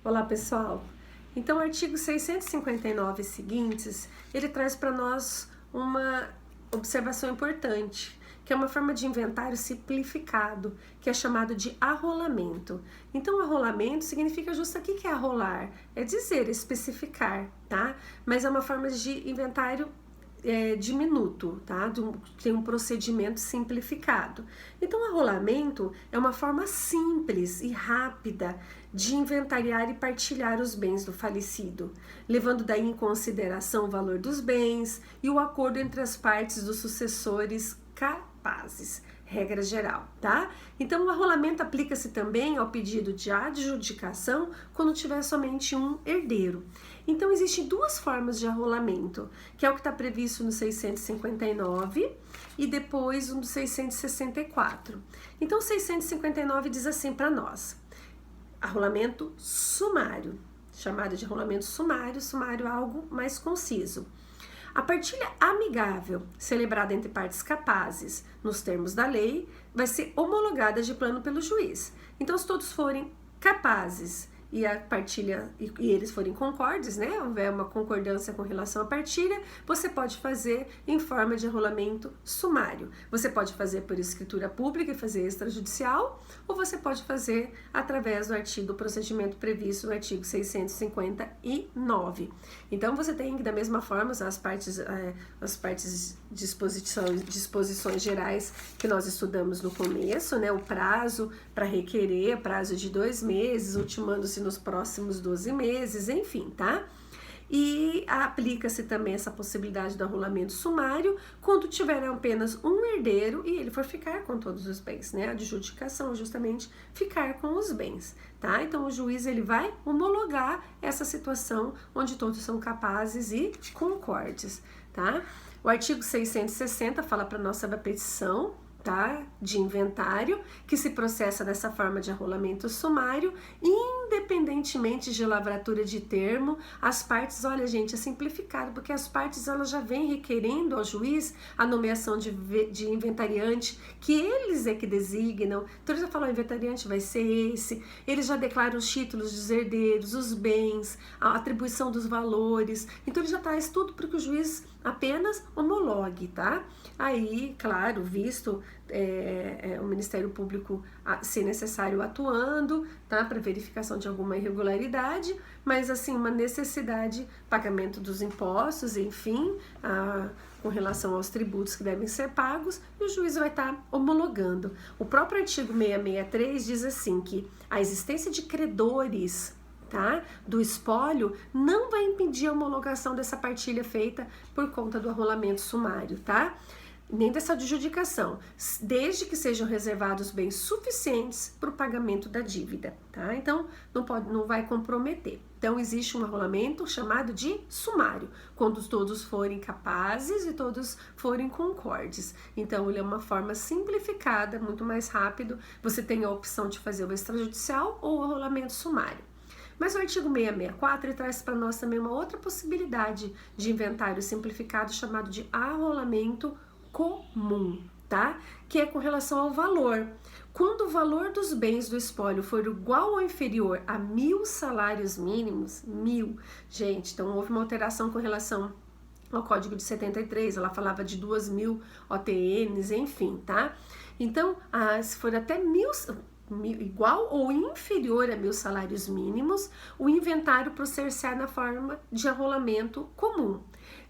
Olá, pessoal. Então, o artigo 659 e seguintes, ele traz para nós uma observação importante, que é uma forma de inventário simplificado, que é chamado de arrolamento. Então, arrolamento significa justo aqui que é arrolar, é dizer, especificar, tá? Mas é uma forma de inventário diminuto, tá? Tem um procedimento simplificado. Então, arrolamento é uma forma simples e rápida de inventariar e partilhar os bens do falecido, levando daí em consideração o valor dos bens e o acordo entre as partes dos sucessores capazes. Regra geral, tá? Então, o arrolamento aplica-se também ao pedido de adjudicação quando tiver somente um herdeiro. Então, existem duas formas de arrolamento, que é o que está previsto no 659 e depois no 664. Então, o 659 diz assim para nós: arrolamento sumário, chamado de arrolamento sumário é algo mais conciso. A partilha amigável, celebrada entre partes capazes, nos termos da lei, vai ser homologada de plano pelo juiz. Então, se todos forem capazes e a partilha e eles forem concordes, né, houver uma concordância com relação à partilha, você pode fazer em forma de arrolamento sumário. Você pode fazer por escritura pública e fazer extrajudicial, ou você pode fazer através do procedimento previsto no artigo 659. Então, você tem que, da mesma forma, usar as partes disposições gerais que nós estudamos no começo, né, o prazo para requerer, prazo de 2 meses, ultimando-se nos próximos 12 meses, enfim, tá? E aplica-se também essa possibilidade do arrolamento sumário quando tiver apenas um herdeiro e ele for ficar com todos os bens, né? A adjudicação é justamente ficar com os bens, tá? Então, o juiz ele vai homologar essa situação onde todos são capazes e concordes, tá? O artigo 660 fala para nós sobre a petição, tá, de inventário, que se processa dessa forma de arrolamento sumário, independentemente de lavratura de termo. As partes, olha gente, é simplificado, porque as partes elas já vêm requerendo ao juiz a nomeação de inventariante, que eles é que designam. Então eles já falam, o inventariante vai ser esse, eles já declaram os títulos dos herdeiros, os bens, a atribuição dos valores. Então ele já traz tudo para que o juiz apenas homologue, tá? Aí, claro, visto o Ministério Público, se necessário, atuando, tá? Para verificação de alguma irregularidade, mas assim, uma necessidade, pagamento dos impostos, enfim, com relação aos tributos que devem ser pagos, e o juiz vai estar homologando. O próprio artigo 663 diz assim que a existência de credores, tá, do espólio não vai impedir a homologação dessa partilha feita por conta do arrolamento sumário, tá? Nem dessa adjudicação, desde que sejam reservados bens suficientes para o pagamento da dívida, tá? Então, não vai comprometer. Então, existe um arrolamento chamado de sumário, quando todos forem capazes e todos forem concordes. Então, ele é uma forma simplificada, muito mais rápido. Você tem a opção de fazer o extrajudicial ou o arrolamento sumário. Mas o artigo 664 ele traz para nós também uma outra possibilidade de inventário simplificado chamado de arrolamento comum, tá? Que é com relação ao valor. Quando o valor dos bens do espólio for igual ou inferior a 1.000 salários mínimos, 1.000, gente, então houve uma alteração com relação ao Código de 73, ela falava de 2.000 OTNs, enfim, tá? Então, se for até 1.000, igual ou inferior a 1.000 salários mínimos, o inventário processar na forma de arrolamento comum,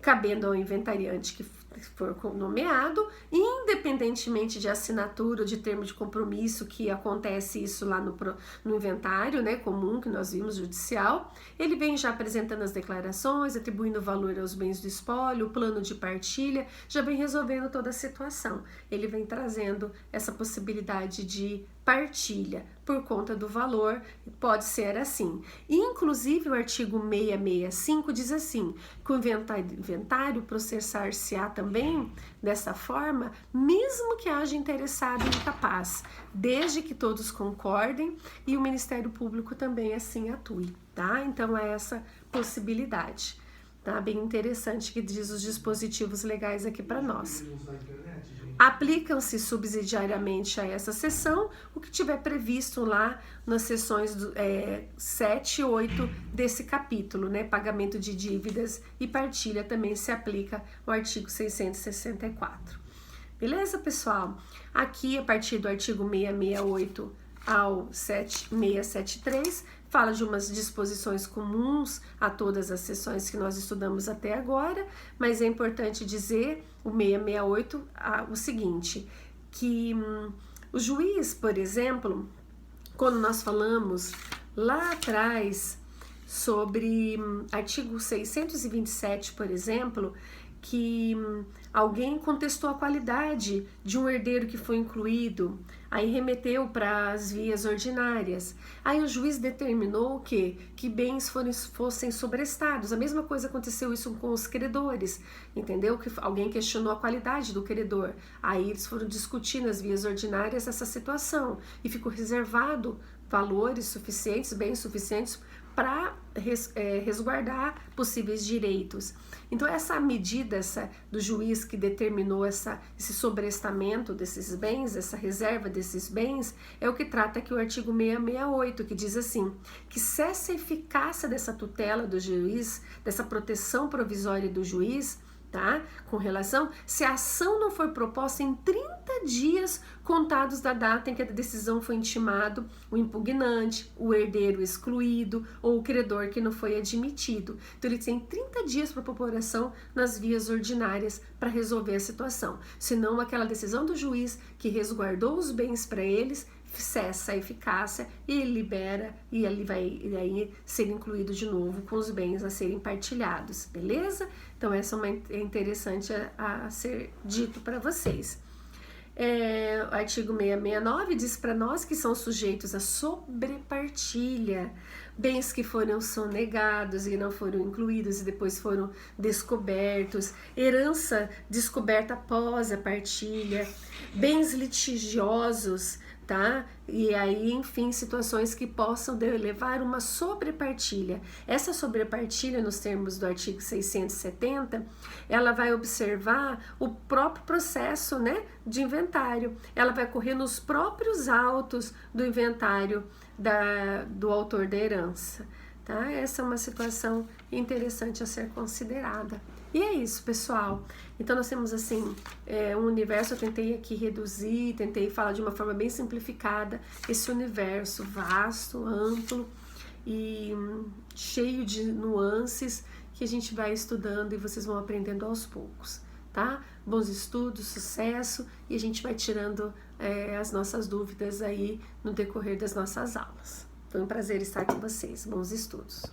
cabendo ao inventariante que for nomeado, independentemente de assinatura ou de termo de compromisso, que acontece isso lá no inventário, né, comum, que nós vimos, judicial, ele vem já apresentando as declarações, atribuindo valor aos bens do espólio, o plano de partilha, já vem resolvendo toda a situação. Ele vem trazendo essa possibilidade de partilha por conta do valor, pode ser assim. Inclusive, o artigo 665 diz assim, que o inventário processar-se-á também dessa forma, mesmo que haja interessado e incapaz, desde que todos concordem e o Ministério Público também assim atue, tá? Então, é essa possibilidade, tá? Bem interessante que diz os dispositivos legais aqui para nós. Aplicam-se subsidiariamente a essa seção o que tiver previsto lá nas seções 7 e 8 desse capítulo, né? Pagamento de dívidas e partilha também se aplica ao artigo 664. Beleza, pessoal? Aqui, a partir do artigo 668 ao 673, fala de umas disposições comuns a todas as seções que nós estudamos até agora, mas é importante dizer, o 668, o seguinte, que o juiz, por exemplo, quando nós falamos lá atrás sobre artigo 627, por exemplo, que alguém contestou a qualidade de um herdeiro que foi incluído, aí remeteu para as vias ordinárias. Aí o juiz determinou que bens fossem sobrestados. A mesma coisa aconteceu isso com os credores, entendeu? Que alguém questionou a qualidade do credor. Aí eles foram discutir nas vias ordinárias essa situação e ficou reservado valores suficientes, bens suficientes para resguardar possíveis direitos. Então essa medida do juiz que determinou esse sobrestamento desses bens, essa reserva desses bens, é o que trata aqui o artigo 668, que diz assim, que cessa a eficácia dessa tutela do juiz, dessa proteção provisória do juiz, tá? Com relação, se a ação não for proposta em 30 dias contados da data em que a decisão foi intimado, o impugnante, o herdeiro excluído ou o credor que não foi admitido. Então ele tem 30 dias para propor ação nas vias ordinárias para resolver a situação. Senão aquela decisão do juiz que resguardou os bens para eles cessa a eficácia e ele libera e ele vai aí ser incluído de novo com os bens a serem partilhados, beleza? Então essa é interessante a ser dito para vocês. O artigo 669 diz para nós que são sujeitos a sobrepartilha, bens que foram sonegados e não foram incluídos e depois foram descobertos, herança descoberta após a partilha, bens litigiosos, tá? E aí, enfim, situações que possam levar uma sobrepartilha. Essa sobrepartilha, nos termos do artigo 670, ela vai observar o próprio processo, né, de inventário. Ela vai ocorrer nos próprios autos do inventário do autor da herança, tá? Essa é uma situação interessante a ser considerada. E é isso, pessoal. Então nós temos assim, um universo, eu tentei aqui reduzir, tentei falar de uma forma bem simplificada, esse universo vasto, amplo e cheio de nuances que a gente vai estudando e vocês vão aprendendo aos poucos, tá? Bons estudos, sucesso, e a gente vai tirando as nossas dúvidas aí no decorrer das nossas aulas. Foi um prazer estar com vocês. Bons estudos.